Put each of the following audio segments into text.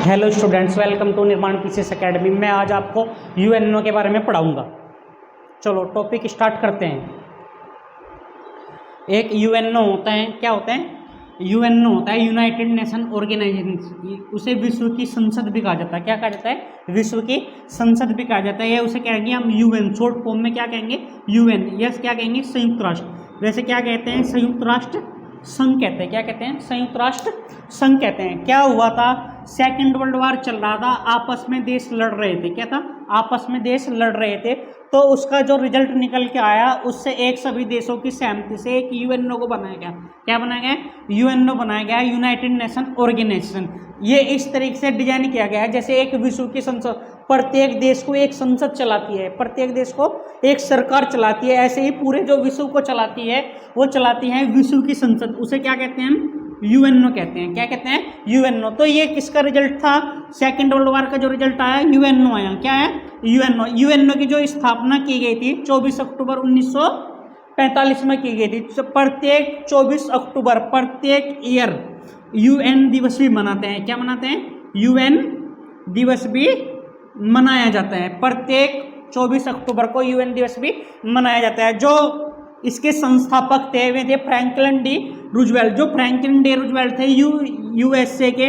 Hello students, welcome to निर्माण PCS academy. मैं आज आपको यूएनओ के बारे में पढ़ाऊंगा। चलो टॉपिक स्टार्ट करते हैं। एक यूएनओ होता है, क्या होता है? यूएनओ होता है यूनाइटेड नेशन ऑर्गेनाइजेशन। उसे विश्व की संसद भी कहा जाता है। क्या कहा जाता है? विश्व की संसद भी कहा जाता है। या उसे कहेंगे हम यूएन, शॉर्ट फॉर्म में क्या कहेंगे? यूएन। यस, क्या कहेंगे? संयुक्त राष्ट्र। वैसे क्या कहते हैं? संयुक्त राष्ट्र संघ कहते हैं। क्या कहते हैं? संयुक्त राष्ट्र संघ कहते हैं। क्या हुआ था? सेकंड वर्ल्ड वॉर चल रहा था, आपस में देश लड़ रहे थे। क्या था? आपस में देश लड़ रहे थे। तो उसका जो रिजल्ट निकल के आया, उससे एक सभी देशों की सहमति से एक यूएनओ को बनाया गया। क्या बनाया गया? यूएनओ बनाया गया, यूनाइटेड नेशन ऑर्गेनाइजेशन। ये इस तरीके से डिजाइन किया गया है जैसे एक विश्व की संसद, प्रत्येक देश को एक संसद चलाती है, प्रत्येक देश को एक सरकार चलाती है, ऐसे ही पूरे जो विश्व को चलाती है वो चलाती है विश्व की संसद। उसे क्या कहते हैं? यूएनओ कहते हैं। क्या कहते हैं? यूएनओ। तो ये किसका रिजल्ट था? सेकेंड वर्ल्ड वॉर का जो रिजल्ट आया, यूएनओ आया। क्या है? यूएनओ। यूएनओ की जो स्थापना की गई थी 24 अक्टूबर 1945 में की गई थी। प्रत्येक 24 अक्टूबर प्रत्येक ईयर यूएन दिवस भी मनाते हैं। क्या मनाते हैं? यूएन दिवस भी मनाया जाता है। प्रत्येक 24 अक्टूबर को यूएन दिवस भी मनाया जाता है। जो इसके संस्थापक थे वे थे फ्रैंकलिन डी रूजवेल्ट। जो फ्रैंकलिन डी रूजवेल्ट थे यूएसए के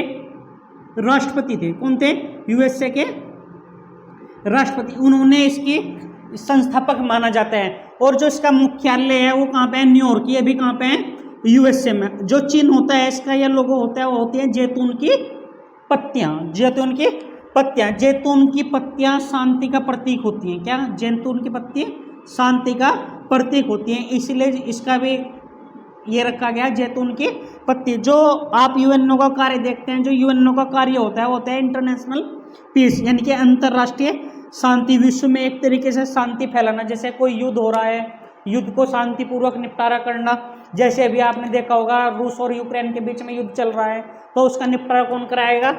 राष्ट्रपति थे। कौन थे? यूएसए के राष्ट्रपति। उन्होंने इसकी संस्थापक माना जाता है। और जो इसका मुख्यालय है वो कहाँ पे है? न्यूयॉर्क। ये भी कहाँ पे है? यूएसए में। जो चिन्ह होता है इसका, या लोगो होता है, वो होती है जैतून की पत्तियां। जैतून की पत्तियां। जैतून की पत्तियां शांति का प्रतीक होती हैं। क्या? जैतून की पत्ती शांति का प्रतीक होती हैं, इसलिए इसका भी ये रखा गया जैतून की पत्ती। जो आप यूएनओ का कार्य देखते हैं, जो यूएनओ का कार्य होता है वो होता है इंटरनेशनल पीस, यानी कि अंतर्राष्ट्रीय शांति। विश्व में एक तरीके से शांति फैलाना। जैसे कोई युद्ध हो रहा है, युद्ध को शांतिपूर्वक निपटारा करना। जैसे अभी आपने देखा होगा रूस और यूक्रेन के बीच में युद्ध चल रहा है, तो उसका निपटारा कौन कराएगा?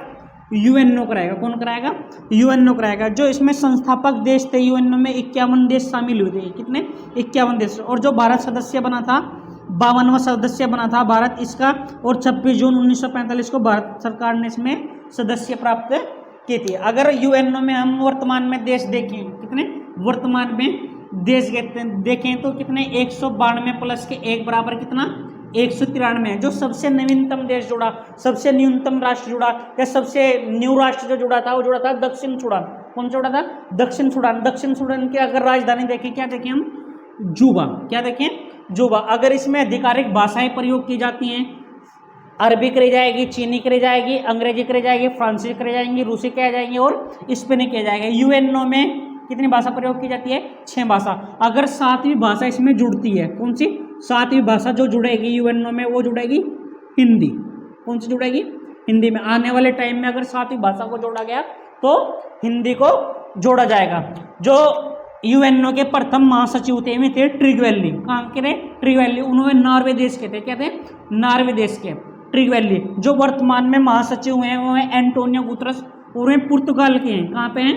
यूएनओ कराएगा। कौन कराएगा? यूएनओ कराएगा। जो इसमें संस्थापक देश थे यूएनओ में 51 देश शामिल हुए थे। कितने? 51 देश। और जो भारत सदस्य बना था, 52वां सदस्य बना था भारत इसका। और 26 जून 1945 को भारत सरकार ने इसमें सदस्य प्राप्त की थी। अगर यूएनओ में हम वर्तमान में देश देखें, कितने वर्तमान में देश देखें तो कितने? 192 प्लस के एक बराबर कितना? 193 है। जो सबसे नवीनतम देश जुड़ा, सबसे न्यूनतम राष्ट्र जुड़ा, या सबसे न्यू राष्ट्र जो जुड़ा था वो जुड़ा था दक्षिण सूडान। कौन जुड़ा था? दक्षिण सूडान। दक्षिण सूडान की अगर राजधानी देखें, क्या देखें हम? जुबा। क्या देखें? जुबा। अगर इसमें आधिकारिक भाषाएं प्रयोग की जाती हैं, अरबी करी जाएगी, चीनी करी जाएगी, अंग्रेजी करी जाएगी, फ्रांसीसी करी जाएंगी, रूसी किया जाएंगे और स्पेनी किया जाएगा। यूएनओ में कितनी भाषा प्रयोग की जाती है? 6 भाषा। अगर 7वीं भाषा इसमें जुड़ती है, कौन सी? 7वीं भाषा जो जुड़ेगी यूएनओ में वो जुड़ेगी हिंदी। कौन सी जुड़ेगी? हिंदी में। आने वाले टाइम में अगर 7वीं भाषा को जोड़ा गया तो हिंदी को जोड़ा जाएगा। जो यूएनओ के प्रथम महासचिव थे वे थे ट्रिगवेली। कहाँ के थे? ट्रिगवेली। उन्होंने नॉर्वे देश के थे। क्या थे? नॉर्वे देश के ट्रिगवेली। जो वर्तमान में महासचिव हैं वो हैं एंटोनियो गुतरस, और वे पुर्तगाल के हैं। कहाँ पे हैं?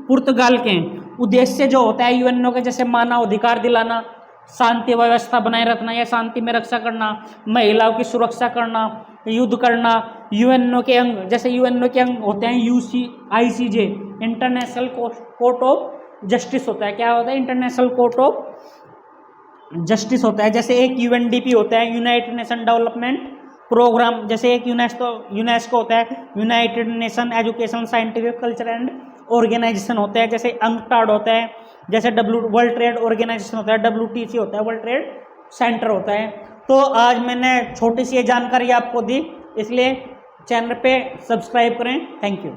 पुर्तगाल के हैं। उद्देश्य जो होता है यूएनओ के, जैसे मानव अधिकार दिलाना, शांति व्यवस्था बनाए रखना या शांति में रक्षा करना, महिलाओं की सुरक्षा करना, युद्ध करना। यूएनओ के अंग, जैसे यूएनओ के अंग होते हैं ICJ, international court of justice होता है। क्या होता है? इंटरनेशनल कोर्ट ऑफ जस्टिस होता है। जैसे एक यूएनडीपी होता है, यूनाइटेड नेशन डेवलपमेंट प्रोग्राम। जैसे एक यूनेस्को होता है, united nation education scientific culture and organisation होता है। जैसे अंकटाड होता है, जैसे वर्ल्ड ट्रेड ऑर्गेनाइजेशन होता है, WTC होता है, वर्ल्ड ट्रेड सेंटर होता है। तो आज मैंने छोटी सी ये जानकारी आपको दी, इसलिए चैनल पे सब्सक्राइब करें। Thank you.